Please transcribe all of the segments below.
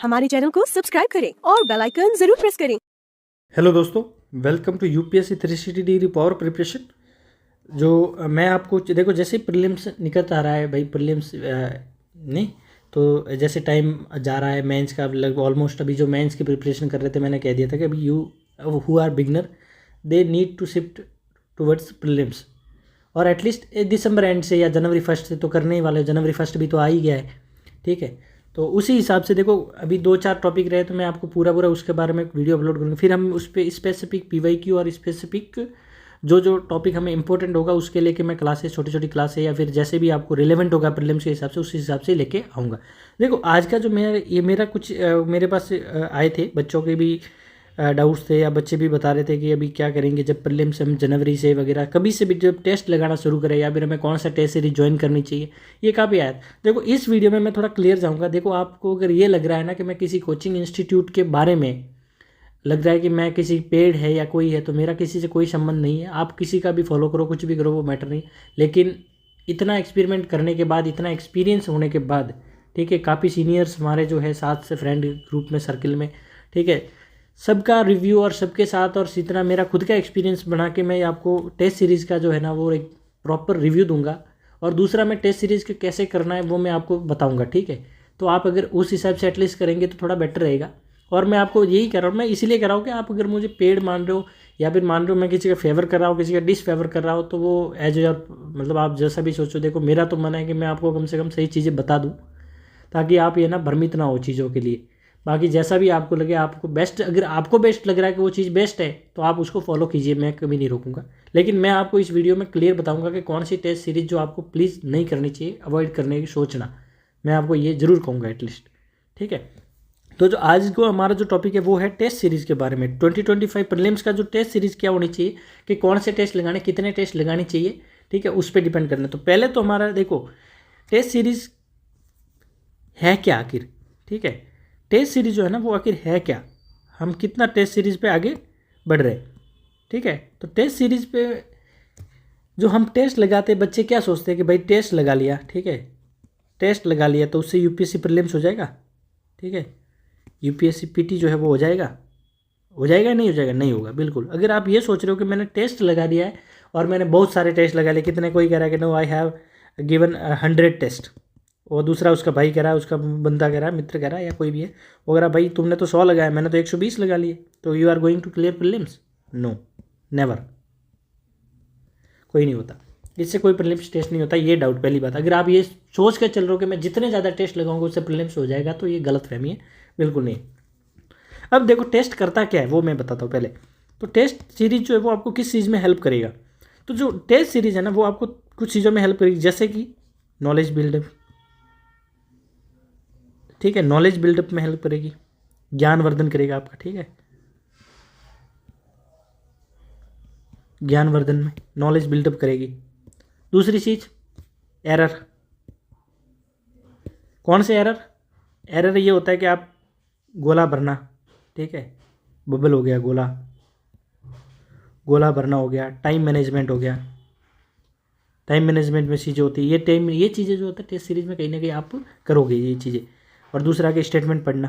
हमारे चैनल को सब्सक्राइब करें और बेल आइकन जरूर प्रेस करें। हेलो दोस्तों, welcome to UPSC 360 degree power preparation. जो मैं आपको देखो, जैसे प्रीलिम्स निकलता आ रहा है भाई, प्रीलिम्स नहीं तो जैसे टाइम जा रहा है मेंस का, लगभग ऑलमोस्ट अभी जो मेंस की प्रिपरेशन कर रहे थे मैंने कह दिया था कि अभी you who are beginner they need to shift towards prelims, और एटलीस्ट दिसंबर एंड से या जनवरी फर्स्ट से तो करने ही वाले। जनवरी फर्स्ट भी तो आ ही गया है, ठीक है। तो उसी हिसाब से देखो, अभी 2-4 टॉपिक रहे तो मैं आपको पूरा उसके बारे में वीडियो अपलोड करूँगा। फिर हम उस पर स्पेसिफिक पीवाईक्यू और स्पेसिफिक जो टॉपिक हमें इंपॉर्टेंट होगा उसके लेके मैं क्लासेस, छोटी छोटी क्लासें, या फिर जैसे भी आपको रिलेवेंट होगा प्रीलिम्स के हिसाब से, उस हिसाब से लेके आऊँगा। देखो आज का जो मेरा कुछ मेरे पास आए थे, बच्चों के भी डाउट्स थे, या बच्चे भी बता रहे थे कि अभी क्या करेंगे जब प्रीलिम्स हम जनवरी से वगैरह कभी से भी जब टेस्ट लगाना शुरू करें, या फिर हमें कौन सा टेस्ट सीरीज ज्वाइन करनी चाहिए, ये काफ़ी आया। देखो इस वीडियो में मैं थोड़ा क्लियर जाऊँगा। देखो आपको अगर ये लग रहा है ना कि मैं किसी कोचिंग इंस्टीट्यूट के बारे में लग रहा है कि मैं किसी पेड है या कोई है, तो मेरा किसी से कोई संबंध नहीं है। आप किसी का भी फॉलो करो, कुछ भी करो, वो मैटर नहीं। लेकिन इतना एक्सपेरिमेंट करने के बाद, इतना एक्सपीरियंस होने के बाद, ठीक है, काफ़ी सीनियर्स हमारे जो है साथ से फ्रेंड ग्रुप में, सर्किल में, ठीक है, सबका रिव्यू और सबके साथ, और इतना मेरा खुद का एक्सपीरियंस बना के मैं आपको टेस्ट सीरीज़ का जो है ना वो एक प्रॉपर रिव्यू दूंगा। और दूसरा, मैं टेस्ट सीरीज़ के कैसे करना है वो मैं आपको बताऊंगा, ठीक है। तो आप अगर उस हिसाब से एटलीस्ट करेंगे तो थोड़ा बेटर रहेगा। और मैं आपको यही कह रहा हूँ, मैं इसीलिए कह रहा हूँ कि आप अगर मुझे पेड मान रहे हो, या फिर मान रहे हो मैं किसी का फेवर कर रहा हूँ, किसी का डिसफेवर कर रहा हूँ, तो वो एज योर, मतलब आप जैसा भी सोचो। देखो मेरा तो मन है कि मैं आपको कम से कम सही चीज़ें बता दूँ, ताकि आप ये ना भ्रमित ना हो चीज़ों के लिए। बाकी जैसा भी आपको लगे, आपको बेस्ट, अगर आपको बेस्ट लग रहा है कि वो चीज़ बेस्ट है तो आप उसको फॉलो कीजिए, मैं कभी नहीं रोकूंगा। लेकिन मैं आपको इस वीडियो में क्लियर बताऊंगा कि कौन सी टेस्ट सीरीज जो आपको प्लीज़ नहीं करनी चाहिए, अवॉइड करने की सोचना, मैं आपको ये ज़रूर कहूँगा एटलीस्ट, ठीक है। तो जो आज को हमारा जो टॉपिक है वो है टेस्ट सीरीज़ के बारे में। 2025 प्रीलिम्स का जो टेस्ट सीरीज़ क्या होनी चाहिए, कि कौन से टेस्ट लगाने, कितने टेस्ट लगाने चाहिए, ठीक है, उस पर डिपेंड करना। तो पहले तो हमारा देखो टेस्ट सीरीज़ है क्या आखिर, ठीक है। टेस्ट सीरीज जो है ना वो आखिर है क्या, हम कितना टेस्ट सीरीज पे आगे बढ़ रहे हैं, ठीक है। तो टेस्ट सीरीज पे जो हम टेस्ट लगाते हैं, बच्चे क्या सोचते हैं कि भाई टेस्ट लगा लिया, ठीक है, टेस्ट लगा लिया तो उससे यूपीएससी प्रीलिम्स हो जाएगा, ठीक है, यूपीएससी पीटी जो है वो हो जाएगा। हो जाएगा नहीं हो जाएगा? नहीं होगा बिल्कुल। अगर आप ये सोच रहे हो कि मैंने टेस्ट लगा दिया है और मैंने बहुत सारे टेस्ट लगा लिए, कितने, कोई कह रहा है कि no I have given 100 test, और दूसरा उसका भाई कह रहा है, उसका बंदा कह रहा है, मित्र कह रहा है, या कोई भी है, वो कह रहा है भाई तुमने तो 100 लगाया, मैंने तो 120 लगा लिए, तो you are going to clear prelims? No, never, कोई नहीं होता, इससे कोई प्रीलिम्स टेस्ट नहीं होता। ये डाउट, पहली बात। अगर आप ये सोच कर चल रहे हो कि मैं जितने ज़्यादा टेस्ट लगाऊंगा उससे प्रीलिम्स हो जाएगा, तो ये गलत फहमी है, बिल्कुल नहीं। अब देखो टेस्ट करता क्या है वो मैं बताता हूँ पहले। तो टेस्ट सीरीज जो है वो आपको किस चीज़ में हेल्प करेगा, तो जो टेस्ट सीरीज है ना वो आपको कुछ चीज़ों में हेल्प करेगी, जैसे कि नॉलेज बिल्डअप, ठीक है, नॉलेज बिल्डअप में हेल्प करेगी, ज्ञानवर्धन करेगा आपका, ठीक है, ज्ञानवर्धन में नॉलेज बिल्डअप करेगी। दूसरी चीज़, एरर। कौन से एरर? एरर ये होता है कि आप गोला भरना, ठीक है, बबल हो गया, गोला भरना हो गया, टाइम मैनेजमेंट हो गया। टाइम मैनेजमेंट में चीज़ें होती है, ये चीज़ें जो होता है टेस्ट सीरीज में कहीं ना कहीं आप करोगे ये चीज़ें। और दूसरा कि स्टेटमेंट पढ़ना,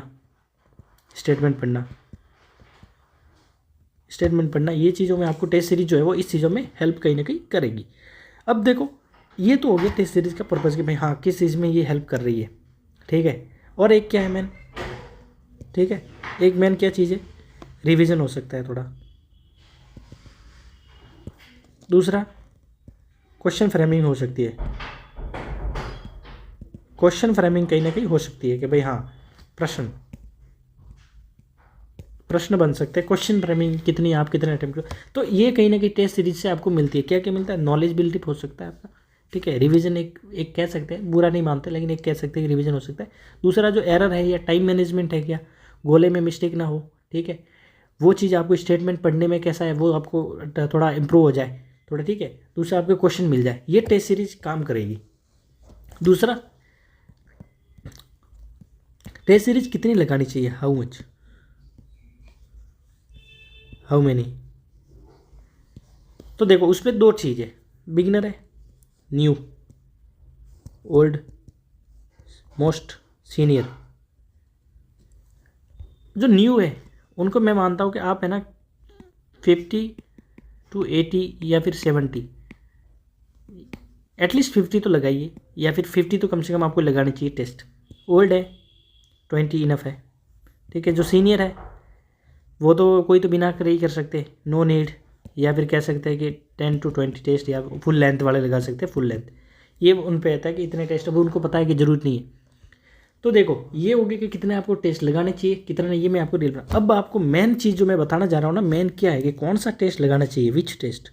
ये चीज़ों में आपको टेस्ट सीरीज जो है वो इस चीज़ों में हेल्प कहीं ना कहीं करेगी। अब देखो ये तो हो गया टेस्ट सीरीज का पर्पज़ कि भाई हाँ किस चीज़ में ये हेल्प कर रही है, ठीक है। और एक क्या है मैन, ठीक है, एक मैन क्या चीज़ है, रिवीजन हो सकता है थोड़ा। दूसरा क्वेश्चन फ्रेमिंग हो सकती है, क्वेश्चन फ्रेमिंग कहीं ना कहीं हो सकती है कि भाई हाँ प्रश्न बन सकते हैं, क्वेश्चन फ्रेमिंग कितनी, आप कितने अटेम्प्ट करो, तो ये कहीं ना कहीं टेस्ट सीरीज से आपको मिलती है। क्या क्या मिलता है? नॉलेज बिल्डअप हो सकता है आपका, ठीक है, रिवीजन एक कह सकते हैं, बुरा नहीं मानते लेकिन एक कह सकते हैं कि रिवीजन हो सकता है। दूसरा जो एरर है या टाइम मैनेजमेंट है, क्या गोले में मिस्टेक ना हो, ठीक है, वो चीज़ आपको स्टेटमेंट पढ़ने में कैसा है वो आपको थोड़ा इंप्रूव हो जाए थोड़ा, ठीक है। दूसरा आपको क्वेश्चन मिल जाए, ये टेस्ट सीरीज काम करेगी। दूसरा टेस्ट सीरीज कितनी लगानी चाहिए, हाउ मैनी। तो देखो उसमें 2 चीज़ है, बिगिनर है, न्यू, ओल्ड, मोस्ट, सीनियर। जो न्यू है उनको मैं मानता हूँ कि आप है ना 50 to 80 या फिर 70, एटलीस्ट 50 तो लगाइए, या फिर 50 तो कम से कम आपको लगानी चाहिए टेस्ट। ओल्ड है 20 इनफ है, ठीक है। जो सीनियर है वो तो कोई तो बिना करे ही कर सकते, नो नीड, या फिर कह सकते हैं कि 10 to 20 टेस्ट या फुल लेंथ वाले लगा सकते हैं, फुल लेंथ। ये उन पे रहता है कि इतने टेस्ट, अब उनको पता है कि ज़रूरत नहीं है। तो देखो ये हो गया कि कितने आपको टेस्ट लगाने चाहिए, कितना नहीं, ये मैं आपको डील रहा हूँ। अब आपको मेन चीज़ जो मैं बताना जा रहा हूँ ना, मेन क्या है कि कौन सा टेस्ट लगाना चाहिए, विच टेस्ट,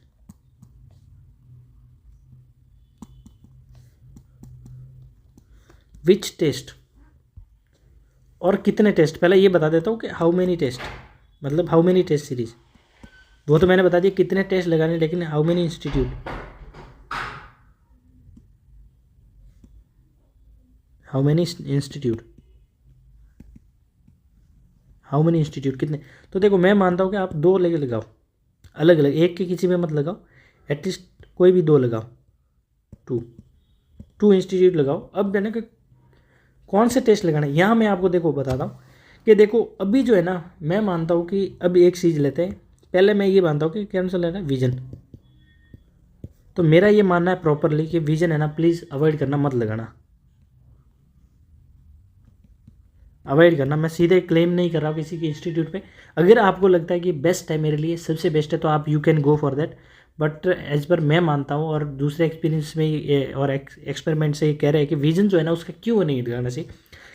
विच टेस्ट और कितने टेस्ट। पहले ये बता देता हूँ कि हाउ मेनी टेस्ट, मतलब हाउ मेनी टेस्ट सीरीज, वो तो मैंने बता दिया कितने टेस्ट लगाने, लेकिन how many institute, how many institute, how many institute कितने। तो देखो मैं मानता हूँ कि आप 2 लेके लगाओ, अलग अलग, एक के किसी में मत लगाओ, एटलीस्ट कोई भी 2 लगाओ, 2 इंस्टीट्यूट लगाओ। अब मैंने कि कौन से टेस्ट लगाना है, यहाँ मैं आपको देखो बताता हूँ कि देखो अभी जो है ना, मैं मानता हूँ कि अभी एक चीज़ लेते हैं। पहले मैं ये मानता हूँ कि कौन सा लेना है, विजन। तो मेरा ये मानना है प्रॉपरली कि विजन है ना, प्लीज़ अवॉइड करना, मत लगाना, अवॉइड करना। मैं सीधे क्लेम नहीं कर रहा हूँ किसी के इंस्टीट्यूट पे। अगर आपको लगता है कि बेस्ट है, मेरे लिए सबसे बेस्ट है, तो आप you can go for that. But as per मैं मानता हूँ, और दूसरे एक्सपीरियंस में और एक्सपेरिमेंट से ये कह रहे हैं कि विजन जो है ना उसका क्यों नहीं लगाना चाहिए,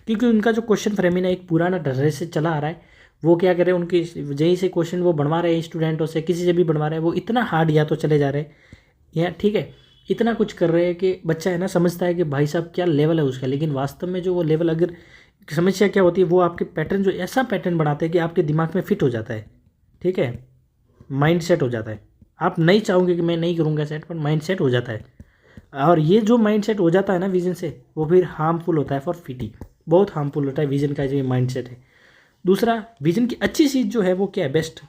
क्योंकि उनका जो क्वेश्चन फ्रेमिंग है एक पुराना ढर्रे से चला आ रहा है। वो क्या कर रहे हैं, उनकी यहीं से क्वेश्चन वो बनवा रहे हैं स्टूडेंटों से, किसी से भी बनवा रहे हैं, वो इतना हार्ड या तो चले जा रहे हैं, या ठीक है इतना कुछ कर रहे हैं कि बच्चा है ना समझता है कि भाई साहब क्या लेवल है उसका, लेकिन वास्तव में जो वो लेवल, अगर समस्या क्या होती है, वो आपके पैटर्न जो ऐसा पैटर्न बनाते हैं कि आपके दिमाग में फिट हो जाता है, ठीक है, माइंड सेट हो जाता है। आप नहीं चाहोगे कि मैं नहीं करूँगा सेट, पर माइंड सेट हो जाता है। और ये जो माइंड सेट हो जाता है ना विजन से, वो फिर हार्मफुल होता है फॉर फिटी, बहुत हार्मफुल होता है विजन का जो माइंड सेट है। दूसरा, विजन की अच्छी चीज़ जो है वो क्या है, बेस्ट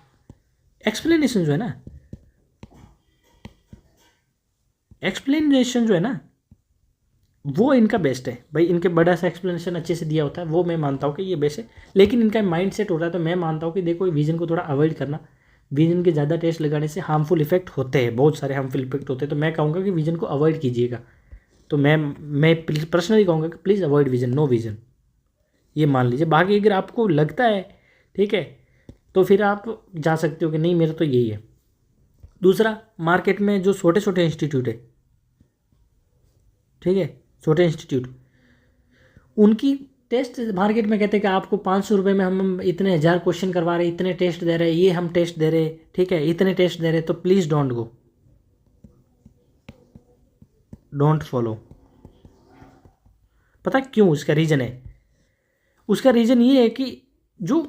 एक्सप्लेनेशन जो है ना, एक्सप्लेनेशन जो है ना वो इनका बेस्ट है भाई। इनके बड़ा सा एक्सप्लेनेशन अच्छे से दिया होता है, वो मैं मानता हूँ कि ये बेस्ट है। लेकिन इनका माइंड सेट होता है, तो मैं मानता हूँ कि देखो विजन को थोड़ा अवॉइड करना। विजन के ज़्यादा टेस्ट लगाने से हार्मफुल इफेक्ट होते हैं, बहुत सारे हार्मफुल इफेक्ट होते हैं। तो मैं कहूँगा कि विजन को अवॉइड कीजिएगा। तो मैं पर्सनली कहूँगा कि please avoid vision, no vision, ये मान लीजिए। बाकी अगर आपको लगता है ठीक है, तो फिर आप जा सकते हो कि नहीं मेरा तो यही है। दूसरा, मार्केट में जो छोटे छोटे इंस्टीट्यूट है, ठीक है, छोटे इंस्टीट्यूट, उनकी टेस्ट मार्केट में कहते हैं कि आपको 500 रुपये में हम इतने 1000 क्वेश्चन करवा रहे हैं, इतने टेस्ट दे रहे हैं, ये हम टेस्ट दे रहे हैं, ठीक है, इतने टेस्ट दे रहे हैं, तो please don't go, don't follow. पता क्यों? उसका रीज़न है, उसका रीज़न ये है कि जो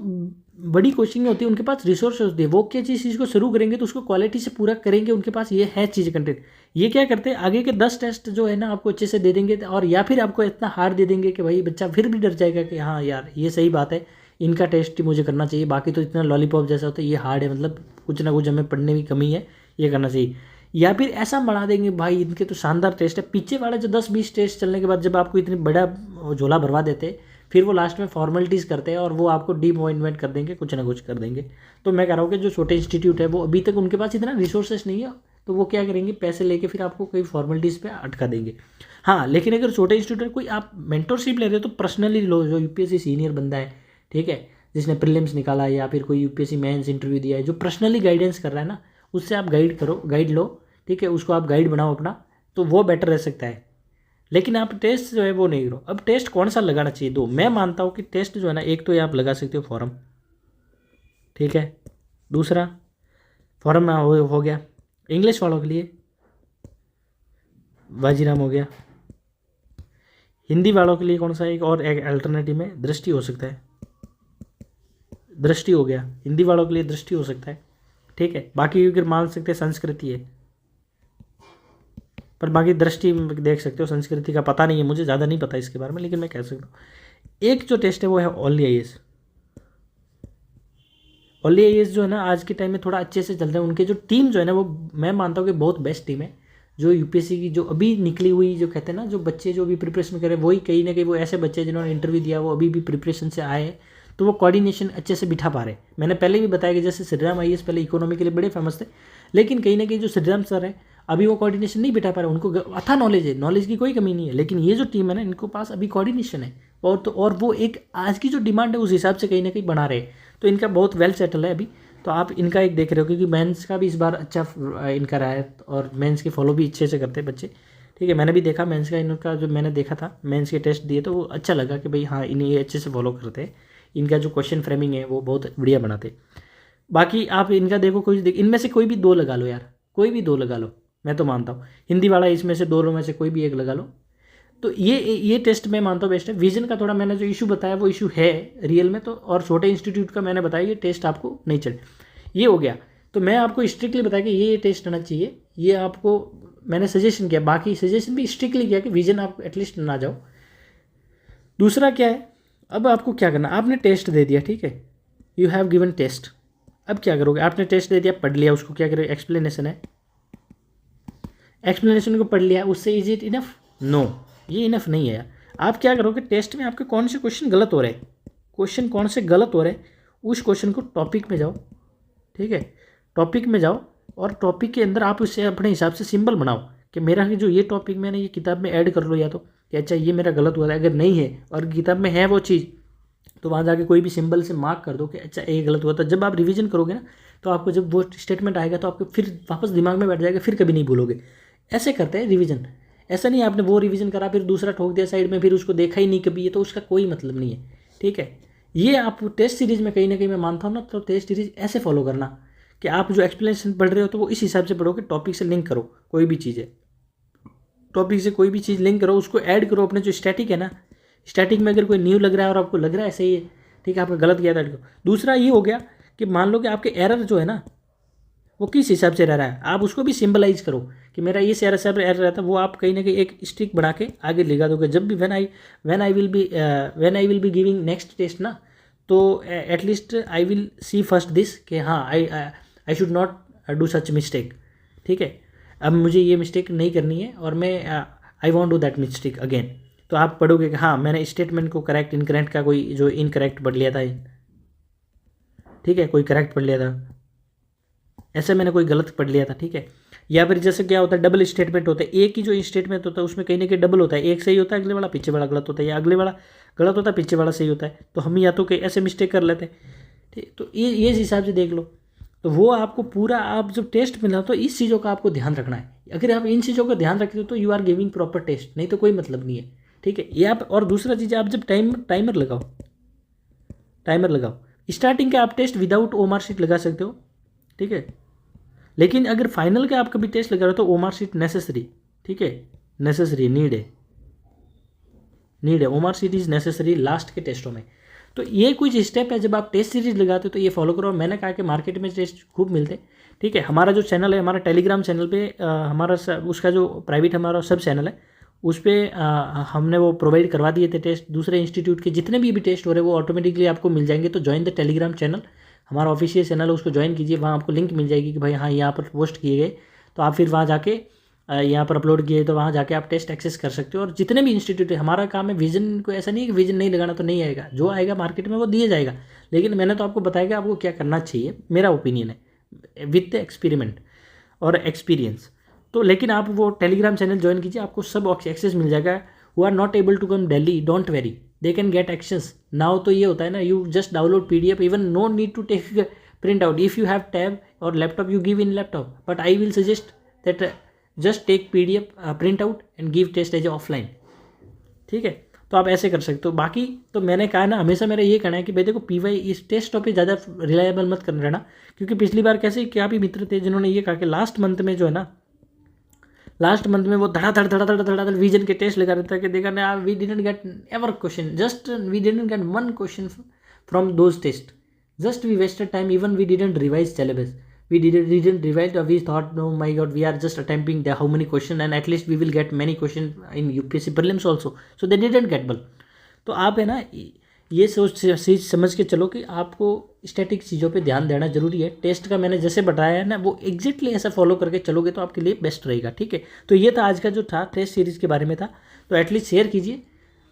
बड़ी कोचिंग होती है उनके पास रिसोर्स होती है, वो क्या चीज़ को शुरू करेंगे तो उसको क्वालिटी से पूरा करेंगे, उनके पास ये है चीज़ कंटेंट। ये क्या करते हैं, आगे के 10 टेस्ट जो है ना आपको अच्छे से दे देंगे, और या फिर आपको इतना हार्ड दे देंगे कि भाई बच्चा फिर भी डर जाएगा कि हाँ यार ये सही बात है, इनका टेस्ट ही मुझे करना चाहिए, बाकी तो इतना लॉलीपॉप जैसा होता है, ये हार्ड है, मतलब कुछ ना कुछ हमें पढ़ने की कमी है, ये करना चाहिए। या फिर ऐसा बढ़ा देंगे भाई इनके तो शानदार टेस्ट है, पीछे वाले जो 10-20 टेस्ट चलने के बाद जब आपको इतनी बड़ा झोला भरवा देते, फिर वो लास्ट में फॉर्मेलिटीज़ करते हैं और वो आपको डिमोटिवेट कर देंगे, कुछ ना कुछ कर देंगे। तो मैं कह रहा हूँ कि जो छोटे इंस्टीट्यूट है वो अभी तक उनके पास इतना रिसोर्सेस नहीं है, तो वो क्या करेंगे, पैसे लेके फिर आपको कई फॉर्मेलिटीज़ पे अटका देंगे। हाँ, लेकिन अगर छोटे इंस्टीट्यूट कोई आप मेंटरशिप ले रहे हो तो पर्सनली लो, जो यूपीएससी सीनियर बंदा है, ठीक है, जिसने प्रीलिम्स निकाला है या फिर कोई यूपीएससी मेंस इंटरव्यू दिया है, जो पर्सनली गाइडेंस कर रहा है ना, उससे आप गाइड लो, ठीक है, उसको आप गाइड बनाओ अपना, तो वो बेटर रह सकता है। लेकिन आप टेस्ट जो है वो नहीं करो। अब टेस्ट कौन सा लगाना चाहिए, दो मैं मानता हूँ कि टेस्ट जो है ना, एक तो ये आप लगा सकते हो फॉरम, ठीक है, दूसरा फॉरम में हो गया इंग्लिश वालों के लिए बाजीराम हो गया, हिंदी वालों के लिए कौन सा, एक और एक अल्टरनेटिव में दृष्टि हो सकता है, दृष्टि हो गया, हिंदी वालों के लिए दृष्टि हो सकता है, ठीक है। बाकी अगर मान सकते हैं संस्कृति है, पर बाकी दृष्टि देख सकते हो, संस्कृति का पता नहीं है मुझे, ज़्यादा नहीं पता इसके बारे में, लेकिन मैं कह सकता हूँ एक जो टेस्ट है वो है ओनली आईएएस। ओनली आईएएस जो है ना आज के टाइम में थोड़ा अच्छे से चल रहा है, उनके जो टीम जो है ना वो मैं मानता हूँ कि बहुत बेस्ट टीम है। जो यूपीएससी की जो अभी निकली हुई, जो कहते हैं ना, जो बच्चे जो भी प्रिपरेशन कर रहे हैं, वही कहीं ना कहीं वो ऐसे बच्चे जिन्होंने इंटरव्यू दिया वो अभी भी प्रिपरेशन से आए हैं, तो वो कोऑर्डिनेशन अच्छे से बिठा पा रहे। मैंने पहले भी बताया कि जैसे श्रीराम आईएएस पहले इकोनॉमी के लिए बड़े फेमस थे, लेकिन कहीं ना कहीं जो श्रीराम सर है अभी वो कोऑर्डिनेशन नहीं बिठा पा रहे। उनको अच्छा नॉलेज है, नॉलेज की कोई कमी नहीं है, लेकिन ये जो टीम है ना इनको पास अभी कोऑर्डिनेशन है और वो एक आज की जो डिमांड है उस हिसाब से कहीं ना कहीं बना रहे। तो इनका बहुत वेल सेटल है अभी। तो आप इनका एक देख रहे हो क्योंकि मेंस का भी इस बार अच्छा इनका रहा है और मेंस की फॉलो भी अच्छे से करते हैं बच्चे। ठीक है, मैंने भी देखा मेंस का, इनका जो मैंने देखा था मेंस के टेस्ट दिए तो वो अच्छा लगा कि भाई हाँ इन्हें ये अच्छे से फॉलो करते हैं। इनका जो क्वेश्चन फ्रेमिंग है वो बहुत बढ़िया बनाते। बाकी आप इनका देखो, कोई इनमें से कोई भी दो लगा लो यार, कोई भी दो लगा लो, मैं तो मानता हूँ हिंदी वाला इसमें से दोनों में से कोई भी एक लगा लो तो ये टेस्ट मैं मानता हूँ बेस्ट है। विजन का थोड़ा मैंने जो इशू बताया वो इशू है रियल में, तो और छोटे इंस्टीट्यूट का मैंने बताया ये टेस्ट आपको नहीं चले, ये हो गया। तो मैं आपको स्ट्रिक्टली बताया कि ये टेस्ट आना चाहिए, ये आपको मैंने सजेशन किया, बाकी सजेशन भी स्ट्रिक्टली किया कि विजन आप एटलीस्ट ना जाओ। दूसरा क्या है, अब आपको क्या करना, आपने टेस्ट दे दिया, ठीक है, यू हैव गिवन टेस्ट। अब क्या करोगे, आपने टेस्ट दे दिया, पढ़ लिया, उसको क्या करोगे, एक्सप्लेनेशन है, एक्सप्लेनेशन को पढ़ लिया, उससे इज इट इनफ? नो, ये इनफ नहीं है यार। आप क्या करोगे, टेस्ट में आपके कौन से क्वेश्चन गलत हो रहे हैं, क्वेश्चन कौन से गलत हो रहे हैं, उस क्वेश्चन को टॉपिक में जाओ, ठीक है, टॉपिक में जाओ और टॉपिक के अंदर आप उससे अपने हिसाब से सिंबल बनाओ कि मेरा जो ये टॉपिक मैंने ये किताब में ऐड कर लो, या तो कि अच्छा ये मेरा गलत हुआ था। अगर नहीं है और किताब में है वो चीज़ तो वहाँ जाके कोई भी सिंबल से मार्क कर दो कि अच्छा ये गलत हुआ था। जब आप रिवीजन करोगे ना तो आपको जब वो स्टेटमेंट आएगा तो आपको फिर वापस दिमाग में बैठ जाएगा, फिर कभी नहीं भूलोगे। ऐसे करते हैं रिवीजन। ऐसा नहीं आपने वो रिवीजन करा फिर दूसरा ठोक दिया साइड में, फिर उसको देखा ही नहीं कभी, ये तो उसका कोई मतलब नहीं है, ठीक है। ये आप टेस्ट सीरीज में कहीं ना कहीं मैं मानता हूँ ना, तो टेस्ट सीरीज ऐसे फॉलो करना कि आप जो एक्सप्लेनेशन पढ़ रहे हो तो वो इस हिसाब से पढ़ो कि टॉपिक से लिंक करो, कोई भी चीज़ है टॉपिक से कोई भी चीज़ लिंक करो, उसको ऐड करो अपने जो स्टैटिक है ना, स्टैटिक में अगर कोई न्यू लग रहा है और आपको लग रहा है सही है, ठीक है, आपका गलत किया था ऐड करो। दूसरा ये हो गया कि मान लो कि आपके एरर जो है ना वो किस हिसाब से रह रहा है, आप उसको भी सिंबलाइज करो कि मेरा ये एरर रहता है, वो आप कहीं ना कहीं एक स्टिक बना के आगे लिखा दोगे। जब भी when I will be giving next test ना, तो at least I will see first this कि हाँ I should not do such mistake, ठीक है, अब मुझे ये मिस्टेक नहीं करनी है और मैं I want do that mistake again. तो आप पढ़ोगे कि हाँ मैंने स्टेटमेंट को करेक्ट इनकरेक्ट का कोई जो इनकरेक्ट पढ़ लिया था, ठीक है, कोई करेक्ट पढ़ लिया था, ऐसे मैंने कोई गलत पढ़ लिया था, ठीक है। या फिर जैसे क्या होता है डबल स्टेटमेंट होता है, एक ही जो स्टेटमेंट होता है उसमें कहीं ना कहीं डबल होता है, एक सही होता है अगले वाला पीछे वाला गलत होता है, या अगले वाला गलत होता है पीछे वाला सही होता है, तो हम या तो कहीं ऐसे मिस्टेक कर लेते हैं, ठीक। तो ये इस हिसाब से देख लो, तो वो आपको पूरा आप जब टेस्ट मिला तो इस चीज़ों का आपको ध्यान रखना है। अगर आप इन चीज़ों का ध्यान रखते हो तो you are giving proper test, नहीं तो कोई मतलब नहीं है, ठीक है। ये आप, और दूसरा चीज़ आप जब टाइमर लगाओ, स्टार्टिंग के आप टेस्ट विदाउट ओमार शीट लगा सकते हो, ठीक है, लेकिन अगर फाइनल के आप कभी टेस्ट लगा रहे हो तो ओमार शीट नेसेसरी, ठीक है, नेसेसरी, नीड है, OMR sheet is necessary last के टेस्टों में। तो ये कुछ स्टेप है जब आप टेस्ट सीरीज लगाते हो तो ये फॉलो करो। मैंने कहा कि मार्केट में टेस्ट खूब मिलते हैं, ठीक है। हमारा जो चैनल है, हमारा टेलीग्राम चैनल पे हमारा उसका जो प्राइवेट हमारा सब चैनल है उस पर हमने वो प्रोवाइड करवा दिए थे टेस्ट। दूसरे इंस्टीट्यूट के जितने भी टेस्ट हो रहे हैं वो ऑटोमेटिकली आपको मिल जाएंगे। तो ज्वाइन द टेलीग्राम चैनल, हमारा ऑफिशियल चैनल है, उसको ज्वाइन कीजिए, वहाँ आपको लिंक मिल जाएगी कि भाई हाँ यहाँ पर पोस्ट किए गए, तो आप फिर वहाँ जाके यहाँ पर अपलोड किए तो वहाँ जाके आप टेस्ट एक्सेस कर सकते हो। और जितने भी इंस्टीट्यूट है, हमारा काम है विजन को, ऐसा नहीं है कि विजन नहीं लगाना तो नहीं आएगा, जो आएगा मार्केट में वो दिया जाएगा, लेकिन मैंने तो आपको बताया कि आपको क्या करना चाहिए, मेरा ओपिनियन है विद एक्सपेरिमेंट और एक्सपीरियंस। तो लेकिन आप वो टेलीग्राम चैनल ज्वाइन कीजिए, आपको सब एक्सेस मिल जाएगा। Who are not able to come Delhi, don't worry, they can get access now. तो ये होता है ना, you just download PDF, even no need to take print out. If you have tab और laptop you give in laptop, but I will suggest that just take PDF print out and give test as offline, ठीक है। तो आप ऐसे कर सकते हो। बाकी तो मैंने कहा ना, हमेशा मेरा ये कहना है कि भाई देखो PY इस टेस्ट टॉपिक ज़्यादा रिलायबल मत कर रहना, क्योंकि पिछली बार कैसे क्या भी मित्र थे जिन्होंने ये कहा कि लास्ट मंथ में जो है ना, लास्ट मंथ में वो धड़ाधड़ विजन के टेस्ट लगा रहता है कि देखा ना we didn't get ever question, just we didn't get one question from those test, just we wasted time, even we didn't revise syllabus, we didn't revise, we thought no my god we are just attempting the how many question and at least we will get many question in UPSC prelims also, so they didn't get well। तो आप है ना ये चीज़ समझ के चलो कि आपको स्टैटिक चीज़ों पे ध्यान देना जरूरी है। टेस्ट का मैंने जैसे बताया है ना, वो एग्जैक्टली ऐसा फॉलो करके चलोगे तो आपके लिए बेस्ट रहेगा, ठीक है। तो ये था आज का जो था टेस्ट सीरीज़ के बारे में था, तो एटलीस्ट शेयर कीजिए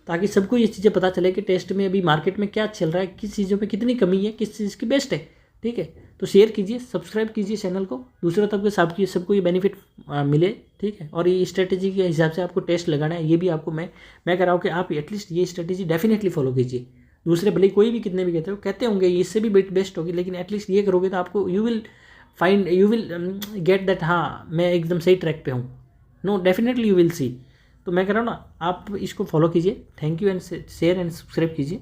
ताकि सबको ये चीज़ें पता चले कि टेस्ट में अभी मार्केट में क्या चल रहा है, किस चीज़ों पे कितनी कमी है, किस चीज़ की बेस्ट है। ठीक है, तो शेयर कीजिए, सब्सक्राइब कीजिए चैनल को, दूसरों तक के सबको ये बेनिफिट मिले। ठीक है, और ये स्ट्रेटेजी के हिसाब से आपको टेस्ट लगाना है, ये भी आपको मैं कह रहा हूँ कि आप एटलीस्ट ये स्ट्रेटेजी डेफिनेटली फॉलो कीजिए। दूसरे भले कोई भी कितने भी कहते होंगे इससे भी बेस्ट होगी, लेकिन एटलीस्ट ये करोगे तो आपको यू विल गेट दैट, हाँ मैं एकदम सही ट्रैक पे हूँ। No, definitely you will see. तो मैं कह रहा हूँ ना, आप इसको फॉलो कीजिए। Thank you and share and subscribe कीजिए।